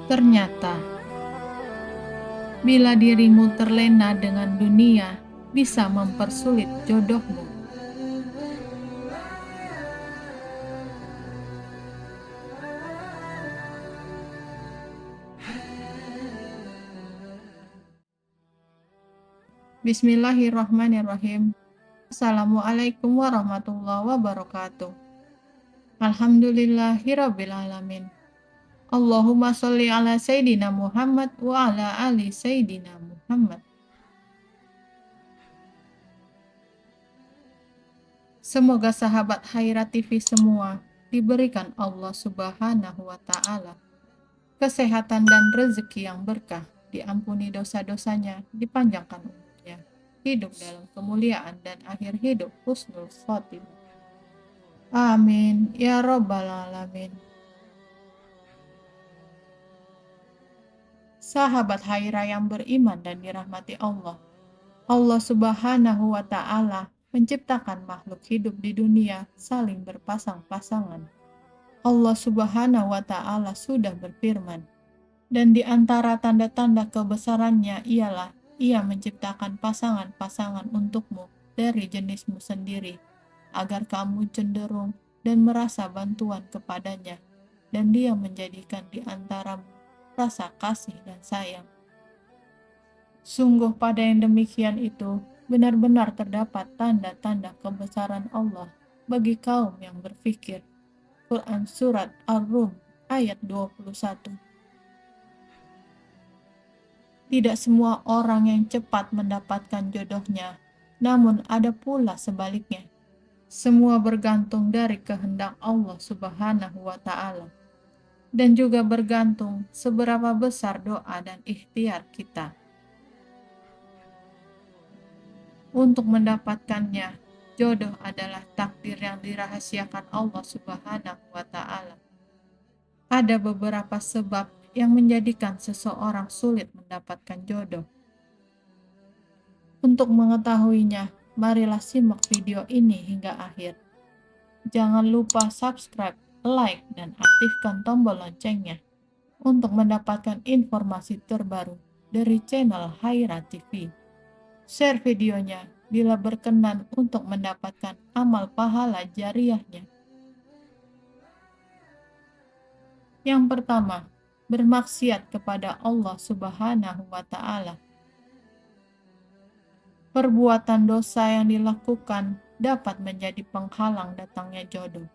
Ternyata, bila dirimu terlena dengan dunia, bisa mempersulit jodohmu. Bismillahirrahmanirrahim. Assalamualaikum warahmatullahi wabarakatuh. Alhamdulillahirabbil alamin. Allahumma sholli ala Sayyidina Muhammad wa ala ali Sayyidina Muhammad. Semoga sahabat Haira TV semua diberikan Allah Subhanahu wa Ta'ala kesehatan dan rezeki yang berkah, diampuni dosa-dosanya, dipanjangkan umurnya, hidup dalam kemuliaan dan akhir hidup husnul khotimah. Amin ya robbal alamin. Sahabat Haira yang beriman dan dirahmati Allah, Allah Subhanahu wa Ta'ala menciptakan makhluk hidup di dunia saling berpasang-pasangan. Allah Subhanahu wa Ta'ala sudah berfirman, dan di antara tanda-tanda kebesarannya ialah Ia menciptakan pasangan-pasangan untukmu dari jenismu sendiri, agar kamu cenderung dan merasa bantuan kepadanya, dan Dia menjadikan di antaramu rasa kasih dan sayang. Sungguh pada yang demikian itu, benar-benar terdapat tanda-tanda kebesaran Allah bagi kaum yang berfikir. Quran Surat Ar-Rum ayat 21. Tidak semua orang yang cepat mendapatkan jodohnya, namun ada pula sebaliknya. Semua bergantung dari kehendak Allah Subhanahu wa Ta'ala, dan juga bergantung seberapa besar doa dan ikhtiar kita. Untuk mendapatkannya, jodoh adalah takdir yang dirahasiakan Allah Subhanahu wa Ta'ala. Ada beberapa sebab yang menjadikan seseorang sulit mendapatkan jodoh. Untuk mengetahuinya, marilah simak video ini hingga akhir. Jangan lupa subscribe, like, dan aktifkan tombol loncengnya untuk mendapatkan informasi terbaru dari channel Haira TV. Share videonya bila berkenan untuk mendapatkan amal pahala jariahnya. Yang pertama, bermaksiat kepada Allah Subhanahu wa Ta'ala. Perbuatan dosa yang dilakukan dapat menjadi penghalang datangnya jodoh,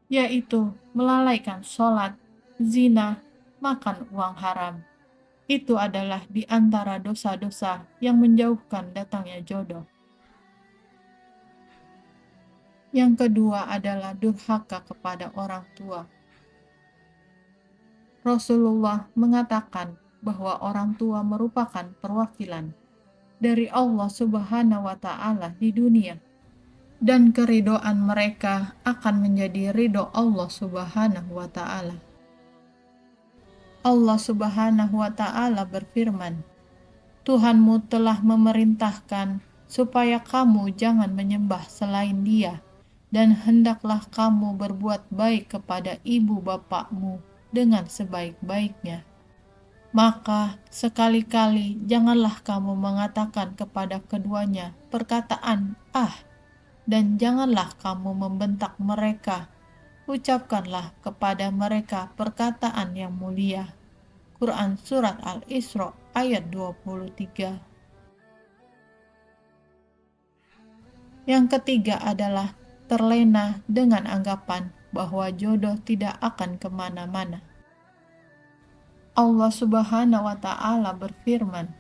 yaitu melalaikan sholat, zina, makan uang haram. Itu adalah di antara dosa-dosa yang menjauhkan datangnya jodoh. Yang kedua adalah durhaka kepada orang tua. Rasulullah mengatakan bahwa orang tua merupakan perwakilan dari Allah Subhanahu wa Ta'ala di dunia, dan keridhaan mereka akan menjadi ridho Allah Subhanahu wa Ta'ala. Allah Subhanahu wa Ta'ala berfirman, Tuhanmu telah memerintahkan supaya kamu jangan menyembah selain Dia, dan hendaklah kamu berbuat baik kepada ibu bapakmu dengan sebaik-baiknya. Maka sekali-kali janganlah kamu mengatakan kepada keduanya perkataan dan janganlah kamu membentak mereka. Ucapkanlah kepada mereka perkataan yang mulia. Quran Surat Al-Isra ayat 23. Yang ketiga adalah terlena dengan anggapan bahwa jodoh tidak akan kemana-mana. Allah Subhanahu wa Ta'ala berfirman,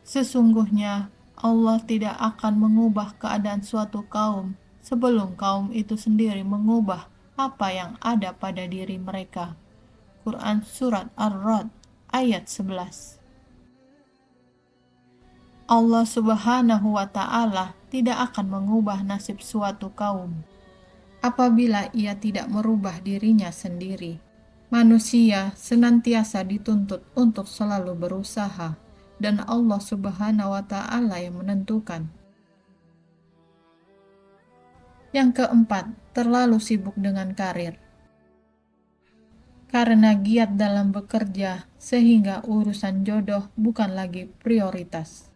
sesungguhnya Allah tidak akan mengubah keadaan suatu kaum sebelum kaum itu sendiri mengubah apa yang ada pada diri mereka. Quran Surat Ar-Ra'd ayat 11. Allah Subhanahu wa Ta'ala tidak akan mengubah nasib suatu kaum apabila ia tidak merubah dirinya sendiri. Manusia senantiasa dituntut untuk selalu berusaha, dan Allah Subhanahu wa Ta'ala yang menentukan. Yang keempat, terlalu sibuk dengan karir. karena giat dalam bekerja sehingga urusan jodoh bukan lagi prioritas.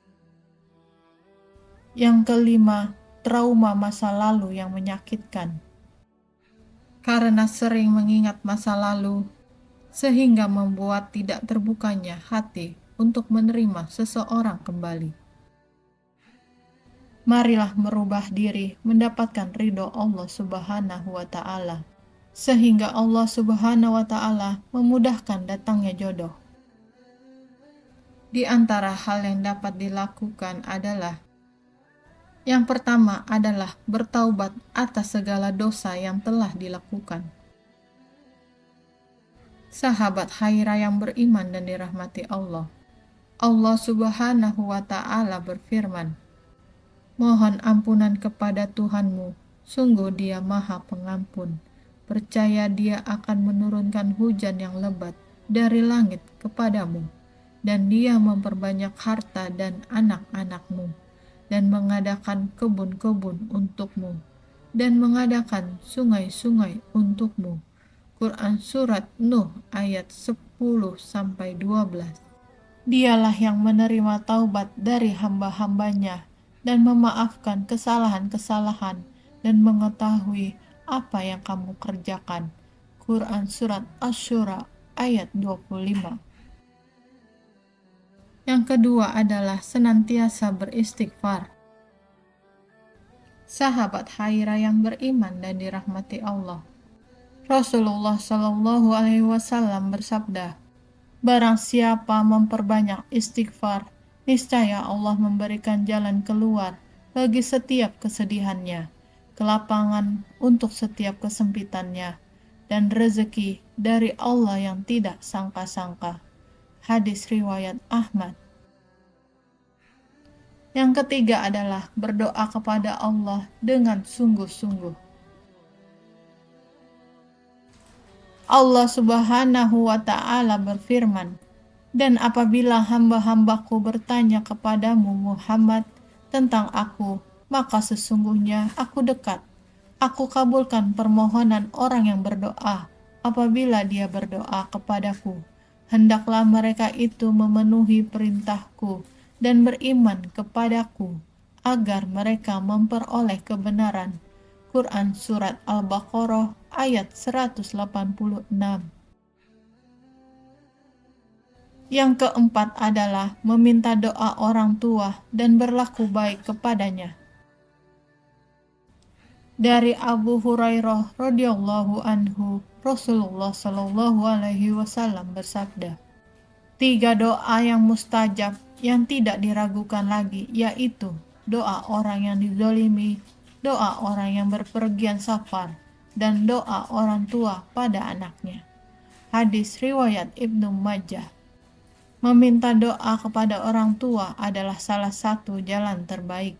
Yang kelima, trauma masa lalu yang menyakitkan. Karena sering mengingat masa lalu, sehingga membuat tidak terbukanya hati untuk menerima seseorang kembali. Marilah merubah diri mendapatkan ridho Allah Subhanahu wa Ta'ala, sehingga Allah Subhanahu wa Ta'ala memudahkan datangnya jodoh. Di antara hal yang dapat dilakukan adalah yang pertama adalah bertaubat atas segala dosa yang telah dilakukan. Sahabat Haira yang beriman dan dirahmati Allah, Allah Subhanahu wa Ta'ala berfirman, "Mohon ampunan kepada Tuhanmu, sungguh Dia Maha Pengampun. Percaya Dia akan menurunkan hujan yang lebat dari langit kepadamu, dan Dia memperbanyak harta dan anak-anakmu, dan mengadakan kebun-kebun untukmu, dan mengadakan sungai-sungai untukmu." Quran Surat Nuh ayat 10-12. Dialah yang menerima taubat dari hamba-hambanya dan memaafkan kesalahan-kesalahan dan mengetahui apa yang kamu kerjakan. Quran Surat Asy-Syura ayat 25. Yang kedua adalah senantiasa beristighfar. Sahabat Haira yang beriman dan dirahmati Allah, Rasulullah Shallallahu Alaihi Wasallam bersabda, "Barang siapa memperbanyak istighfar, niscaya Allah memberikan jalan keluar bagi setiap kesedihannya, kelapangan untuk setiap kesempitannya, dan rezeki dari Allah yang tidak sangka-sangka." Hadis riwayat Ahmad. Yang ketiga adalah berdoa kepada Allah dengan sungguh-sungguh. Allah Subhanahu wa Ta'ala berfirman, "Dan apabila hamba-hambaku bertanya kepadamu Muhammad tentang aku, maka sesungguhnya aku dekat. Aku kabulkan permohonan orang yang berdoa apabila dia berdoa kepadaku. Hendaklah mereka itu memenuhi perintahku dan beriman kepadaku, agar mereka memperoleh kebenaran." Quran Surat Al-Baqarah ayat 186. Yang keempat adalah meminta doa orang tua dan berlaku baik kepadanya. Dari Abu Hurairah radhiyallahu anhu, Rasulullah Shallallahu Alaihi Wasallam bersabda, 3 doa yang mustajab yang tidak diragukan lagi, yaitu doa orang yang dizalimi, doa orang yang berpergian safar, dan doa orang tua pada anaknya. Hadis riwayat Ibnu Majah. Meminta doa kepada orang tua adalah salah satu jalan terbaik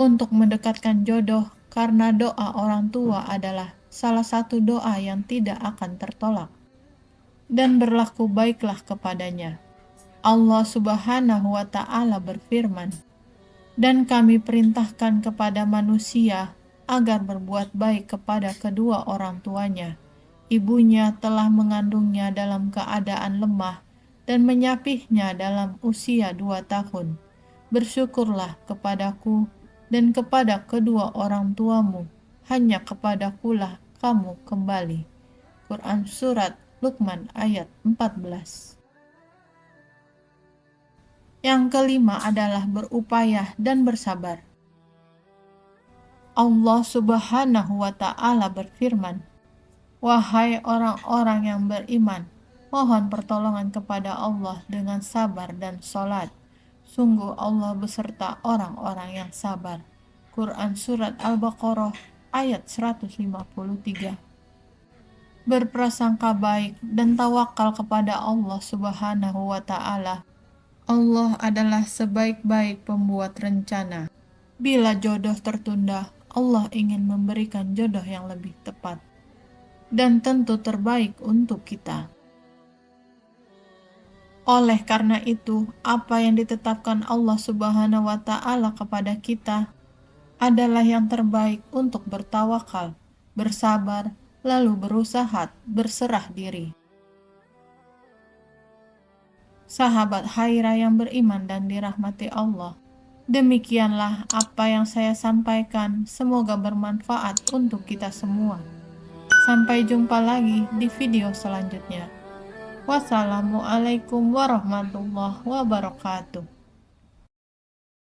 untuk mendekatkan jodoh, karena doa orang tua adalah salah satu doa yang tidak akan tertolak. Dan berlaku baiklah kepadanya. Allah Subhanahu wa Ta'ala berfirman, "Dan kami perintahkan kepada manusia agar berbuat baik kepada kedua orang tuanya. Ibunya telah mengandungnya dalam keadaan lemah dan menyapihnya dalam usia 2 tahun. Bersyukurlah kepadaku dan kepada kedua orang tuamu, hanya kepadakulah kamu kembali." Quran Surat Luqman ayat 14. Yang kelima adalah berupaya dan bersabar. Allah Subhanahu wa Ta'ala berfirman, "Wahai orang-orang yang beriman, mohon pertolongan kepada Allah dengan sabar dan sholat. Sungguh Allah beserta orang-orang yang sabar." Quran Surat Al-Baqarah ayat 153. Berprasangka baik dan tawakal kepada Allah Subhanahu wa Ta'ala. Allah adalah sebaik-baik pembuat rencana. Bila jodoh tertunda, Allah ingin memberikan jodoh yang lebih tepat dan tentu terbaik untuk kita. Oleh karena itu, apa yang ditetapkan Allah Subhanahu wa Ta'ala kepada kita adalah yang terbaik untuk bertawakal, bersabar, lalu berusaha berserah diri. Sahabat Haira yang beriman dan dirahmati Allah, demikianlah apa yang saya sampaikan. Semoga bermanfaat untuk kita semua. Sampai jumpa lagi di video selanjutnya. Wassalamualaikum warahmatullahi wabarakatuh.